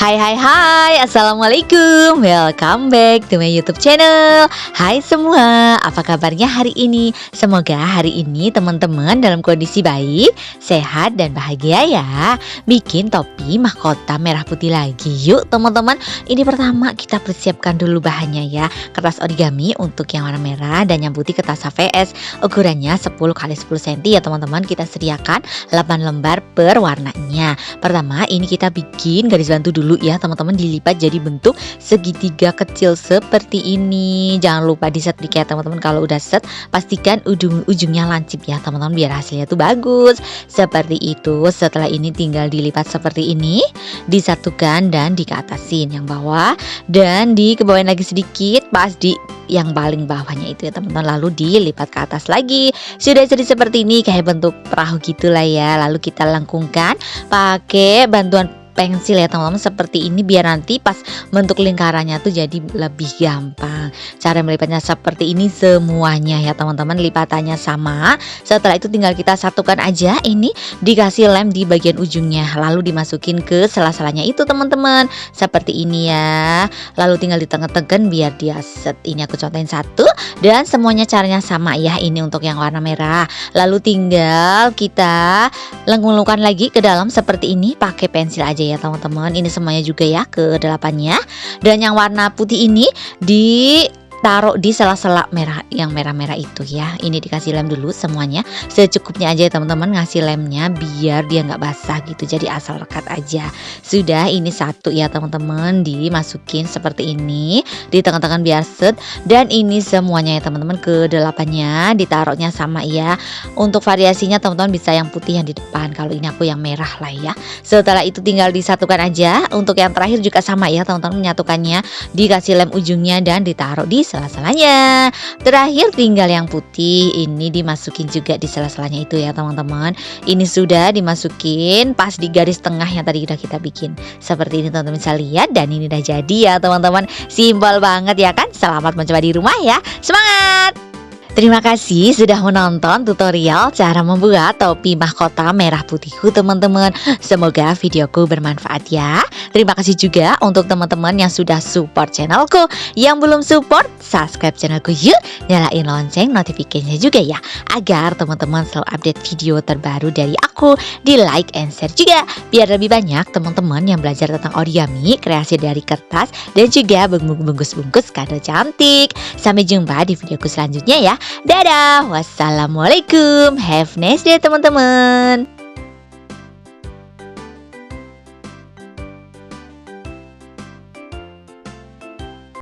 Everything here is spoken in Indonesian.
Hai hai hai, Assalamualaikum. Welcome back to my YouTube channel. Hai semua, apa kabarnya hari ini? Semoga hari ini teman-teman dalam kondisi baik, sehat dan bahagia ya. Bikin topi mahkota merah putih lagi yuk teman-teman. Ini pertama kita persiapkan dulu bahannya ya. Kertas origami untuk yang warna merah dan yang putih kertas HVS. Ukurannya 10 x 10 cm ya teman-teman. Kita sediakan 8 lembar per warnanya. Pertama ini kita bikin garis bantu dulu ya teman-teman, dilipat jadi bentuk segitiga kecil seperti ini. Jangan lupa disetrika ya teman-teman. Kalau udah set pastikan ujung-ujungnya lancip ya teman-teman, biar hasilnya tuh bagus seperti itu. Setelah ini tinggal dilipat seperti ini, disatukan dan dikeatasin yang bawah dan dikebawain lagi sedikit pas di yang paling bawahnya itu ya teman-teman, lalu dilipat ke atas lagi. Sudah jadi seperti ini kayak bentuk perahu gitulah ya. Lalu kita lengkungkan pakai bantuan pensil ya teman-teman seperti ini, biar nanti pas bentuk lingkarannya tuh jadi lebih gampang. Cara melipatnya seperti ini semuanya ya teman-teman, lipatannya sama. Setelah itu tinggal kita satukan aja, ini dikasih lem di bagian ujungnya, lalu dimasukin ke sela-selanya itu teman-teman seperti ini ya. Lalu tinggal ditekan-tekan biar dia set. Ini aku contohin satu dan semuanya caranya sama ya. Ini untuk yang warna merah, lalu tinggal kita lengkungkan lagi ke dalam seperti ini pakai pensil aja ya teman-teman. Ini semuanya juga ya ke delapannya. Dan yang warna putih ini ditaruh di sela-sela merah, yang merah-merah itu ya. Ini dikasih lem dulu semuanya secukupnya aja ya teman-teman, ngasih lemnya biar dia nggak basah gitu, jadi asal rekat aja. Sudah, ini satu ya teman-teman, dimasukin seperti ini, ditengah-tengah biar set. Dan ini semuanya ya teman-teman ke delapannya ditaruhnya sama ya. Untuk variasinya teman-teman bisa yang putih yang di depan, kalau ini aku yang merah lah ya. Setelah itu tinggal disatukan aja. Untuk yang terakhir juga sama ya teman-teman, menyatukannya dikasih lem ujungnya dan ditaruh di sela-selanya. Terakhir tinggal yang putih, ini dimasukin juga di sela-selanya itu ya teman-teman. Ini sudah dimasukin pas di garis tengah yang tadi udah kita bikin. Seperti ini teman-teman bisa lihat, dan ini udah jadi ya teman-teman. Simpel banget ya kan? Selamat mencoba di rumah ya. Semangat! Terima kasih sudah menonton tutorial cara membuat topi mahkota merah putihku teman-teman. Semoga videoku bermanfaat ya. Terima kasih juga untuk teman-teman yang sudah support channelku. Yang belum support, subscribe channelku yuk. Nyalain lonceng notifikasinya juga ya, agar teman-teman selalu update video terbaru dari aku. Di like and share juga, biar lebih banyak teman-teman yang belajar tentang origami, kreasi dari kertas, dan juga bungkus-bungkus kado cantik. Sampai jumpa di videoku selanjutnya ya. Dadah, wassalamualaikum, have a nice day teman-teman.